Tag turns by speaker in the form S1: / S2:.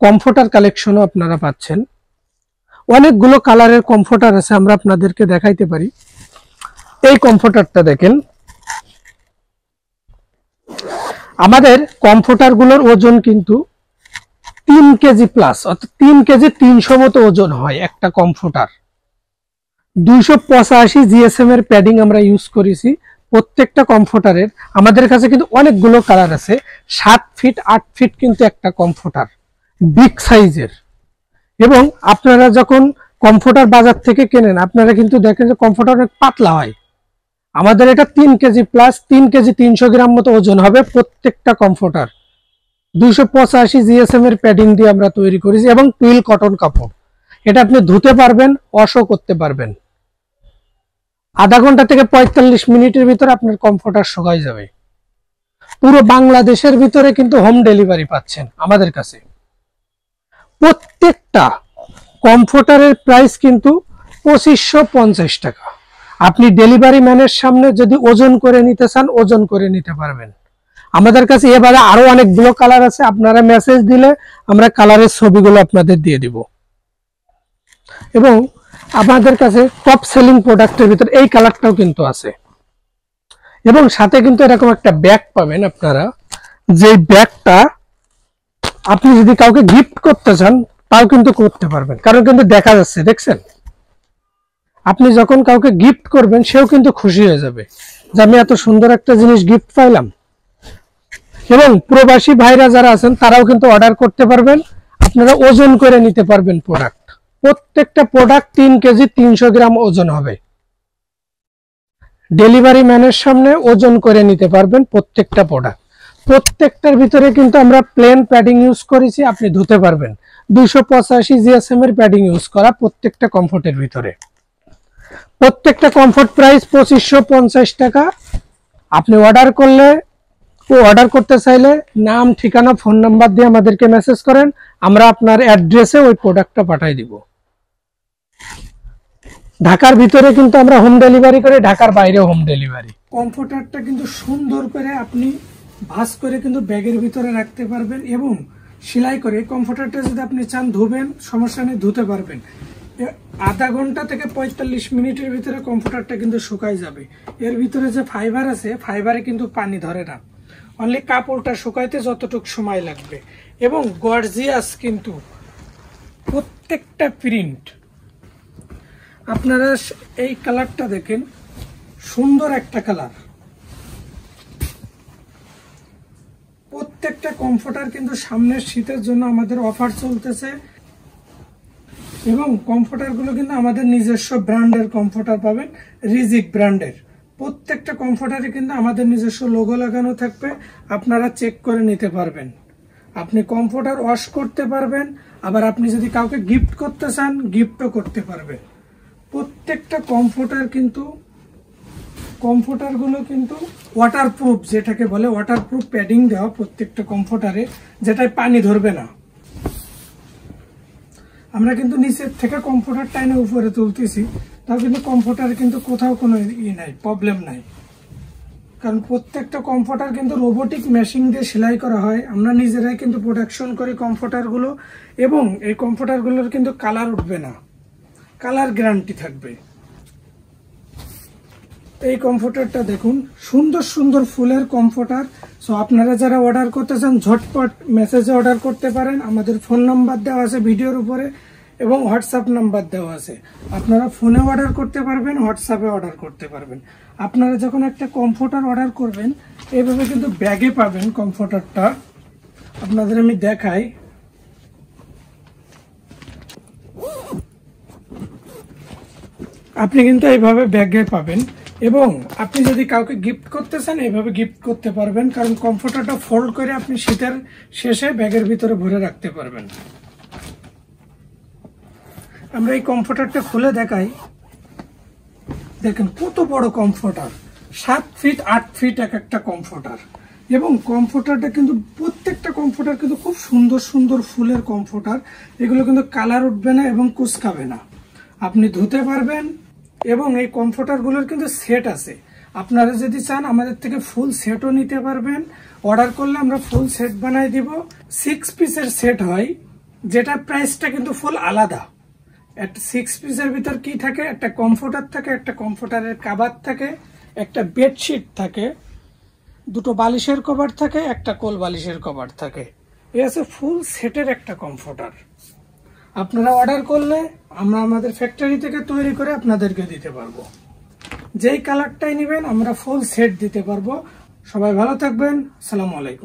S1: Comforter কালেকশনও আপনারা পাচ্ছেন। অনেকগুলো কালারের কমফোর্টার আছে, আমরা আপনাদেরকে দেখাইতে পারি। এই কমফোর্টারটা দেখেন, আমাদের কমফোর্টারগুলোর ওজন কিন্তু 3 কেজি প্লাস, অর্থাৎ 3 কেজি 300 মতো ওজন হয় একটা কমফোর্টার। 285 জিএসএম এর প্যাডিং আমরা ইউজ করেছি প্রত্যেকটা কমফোর্টারের। আমাদের কাছে কিন্তু অনেকগুলো কালার আছে। 7 ফিট 8 ফিট কিন্তু একটা কমফোর্টার, বিগ সাইজের। এবং আপনারা যখন কমফোর্টার বাজার থেকে কেনেন, আপনারা কিন্তু দেখেন যে কমফোর্টার অনেক পাতলা হয়। আমাদের এটা 3 কেজি প্লাস, 3 কেজি 300 গ্রাম মতো ওজন হবে প্রত্যেকটা কমফোর্টার। 285 জিএসএম এর প্যাডিং দিয়ে আমরা তৈরি করেছি এবং টুইল কটন কাপড়। এটা আপনি ধুতে পারবেন, ওয়াশও করতে পারবেন। আধা ঘন্টা থেকে 45 মিনিটের ভিতরে আপনার কমফোর্টার শুকাই যাবে। পুরো বাংলাদেশের ভিতরে কিন্তু হোম ডেলিভারি পাচ্ছেন আমাদের কাছে। প্রত্যেকটা কমফোর্টারের প্রাইস কিন্তু 2550 টাকা। আপনি ডেলিভারি ম্যানের সামনে যদি ওজন করে নিতে চান, ওজন করে নিতে পারবেন। আমাদের কাছে এবারে আরো অনেকগুলো কালার আছে, আপনারা মেসেজ দিলে আমরা কালারের ছবিগুলো আপনাদের দিয়ে দিব। এবং আমাদের কাছে টপ সেলিং প্রোডাক্টের ভিতরে এই কালারটাও কিন্তু আছে। এবং সাথে কিন্তু এরকম একটা ব্যাগ পাবেন আপনারা, যে ব্যাগটা আপনি যদি কাউকে গিফট করতে চান তাও কিন্তু করতে পারবেন। কারণ কিন্তু দেখা যাচ্ছে, দেখছেন, আপনি যখন কাউকে গিফট করবেন সেও কিন্তু খুশি হয়ে যাবে যে আমি এত সুন্দর একটা জিনিস গিফট পাইলাম। এবং প্রবাসী ভাইরা যারা আছেন তারাও কিন্তু অর্ডার করতে পারবেন, আপনারা ওজন করে নিতে পারবেন প্রোডাক্ট। প্রত্যেকটা প্রোডাক্ট 3 কেজি 300 গ্রাম ওজন হবে। ডেলিভারি ম্যানের সামনে ওজন করে নিতে পারবেন প্রত্যেকটা প্রোডাক্ট। প্রত্যেকটার ভিতরে কিন্তু আমরা প্লেন প্যাডিং ইউজ করেছি, আপনি ধুতে পারবেন। 285 জিএসএম এর প্যাডিং ইউজ করা প্রত্যেকটা কমফোর্টের ভিতরে। প্রত্যেকটা কমফোর্ট প্রাইস 2550 টাকা। আপনি অর্ডার করলে, অর্ডার করতে চাইলে নাম, ঠিকানা, ফোন নাম্বার দিয়ে আমাদেরকে মেসেজ করেন, আমরা আপনার অ্যাড্রেসে ওই প্রোডাক্টটা পাঠিয়ে দিব। ঢাকার ভিতরে কিন্তু আমরা হোম ডেলিভারি করি, ঢাকার বাইরে হোম ডেলিভারি। কমফোর্টারটা কিন্তু সুন্দর করে আপনি ভাঁজ করে কিন্তু ব্যাগের ভিতরে রাখতে পারবেন এবং সেলাই করে। কমফোর্টারটা যদি আপনি চান ধুবেন, সমস্যা নেই, ধুতে পারবেন। আধা ঘন্টা থেকে 45 মিনিটের ভিতরে কমফোর্টারটা কিন্তু শুকাই যাবে। এর ভিতরে যে ফাইবার আছে, ফাইবারে কিন্তু পানি ধরে না, অনলি কাপড়টা শুকাইতে যতটুকু সময় লাগবে। এবং গর্জিয়াস কিন্তু প্রত্যেকটা প্রিন্ট। আপনারা এই কালারটা দেখেন, সুন্দর একটা কালার। প্রত্যেকটা কমফোর্টার কিন্তু সামনের শীতের জন্য আমাদের অফার চলতেছে। এবং কমফোর্টারগুলো কিন্তু আমাদের নিজস্ব ব্র্যান্ডের কমফোর্টার পাবেন, রিজিক ব্র্যান্ডের। প্রত্যেকটা কমফোর্টারে কিন্তু আমাদের নিজস্ব লোগো লাগানো থাকবে, আপনারা চেক করে নিতে পারবেন। আপনি কমফোর্টার ওয়াশ করতে পারবেন, আবার আপনি যদি কাউকে গিফট করতে চান গিফটও করতে পারবেন। প্রত্যেকটা কমফোর্টারগুলো কিন্তু ওয়াটারপ্রুফ, যেটাকে বলে ওয়াটারপ্রুফ প্যাডিং দেওয়া প্রত্যেকটা কমফোর্টারে, যেটায় পানি ধরবে না। আমরা কিন্তু নিচের থেকে কমফোর্টার টাইনে উপরে তুলতেছি, তাও কিন্তু কমফোর্টারে কিন্তু কোথাও কোনো নাই, প্রবলেম নাই। কারণ প্রত্যেকটা কমফোর্টার কিন্তু রোবোটিক মেশিন দিয়ে সেলাই করা হয়। আমরা নিজেরাই কিন্তু প্রোডাকশন করি কমফোর্টারগুলো। এবং এই কমফোর্টারগুলোর কিন্তু কালার উঠবে না, কালার গ্যারান্টি থাকবে। এই কমফোর্টারটা দেখুন, সুন্দর সুন্দর ফুলের কমফোর্টার। সো আপনারা যারা অর্ডার করতে চান ঝটপট মেসেজে অর্ডার করতে পারেন। আমাদের ফোন নাম্বার দেওয়া আছে ভিডিওর উপরে এবং হোয়াটসঅ্যাপ নাম্বার দেওয়া আছে। আপনারা ফোনে অর্ডার করতে পারবেন, হোয়াটসঅ্যাপে অর্ডার করতে পারবেন। আপনারা যখন একটা কমফোর্টার অর্ডার করবেন, এইভাবে কিন্তু ব্যাগে পাবেন কমফোর্টারটা। আপনাদের আমি দেখাই, আপনি কিন্তু এইভাবে ব্যাগে পাবেন। এবং আপনি যদি কাউকে গিফট করতে চান এইভাবে গিফট করতে পারবেন, কারণ কমফোর্টারটা ফোল্ড করে আপনি শীতের শেষে ব্যাগের ভিতরে ভরে রাখতে পারবেন। আমরা এই কমফোর্টারটা খুলে দেখাই, দেখেন কত বড় কমফোর্টার, 7 ফিট 8 ফিট এক একটা কমফোর্টার। এবং কমফোর্টারটা কিন্তু প্রত্যেকটা কমফোর্টার কিন্তু খুব সুন্দর সুন্দর ফুলের কমফোর্টার। এগুলো কিন্তু কালার উঠবে না এবং কুচকাবে না, আপনি ধুতে পারবেন। এবং এই কমফোর্টারগুলোর কিন্তু সেট আছে, আপনারা যদি চান আমাদের থেকে ফুল সেটও নিতে পারবেন। অর্ডার করলে আমরা ফুল সেট বানাই দিব। 6 পিসের সেট হয়, যেটা প্রাইসটা কিন্তু ফুল আলাদা। একটা 6 পিসের ভিতর কি থাকে, একটা কমফোর্টার থাকে, একটা কমফোর্টারের কভার থাকে, একটা বেডশিট থাকে, দুটো বালিশের কভার থাকে, একটা কোল বালিশের কভার থাকে। এই আছে ফুল সেটের একটা কমফোর্টার। আপনারা অর্ডার করলে আমরা আমাদের ফ্যাক্টরি থেকে তৈরি করে আপনাদেরকে দিতে পারবো। যেই কালারটাই নেবেন আমরা ফুল সেট দিতে পারবো। সবাই ভালো থাকবেন। আসসালামু আলাইকুম।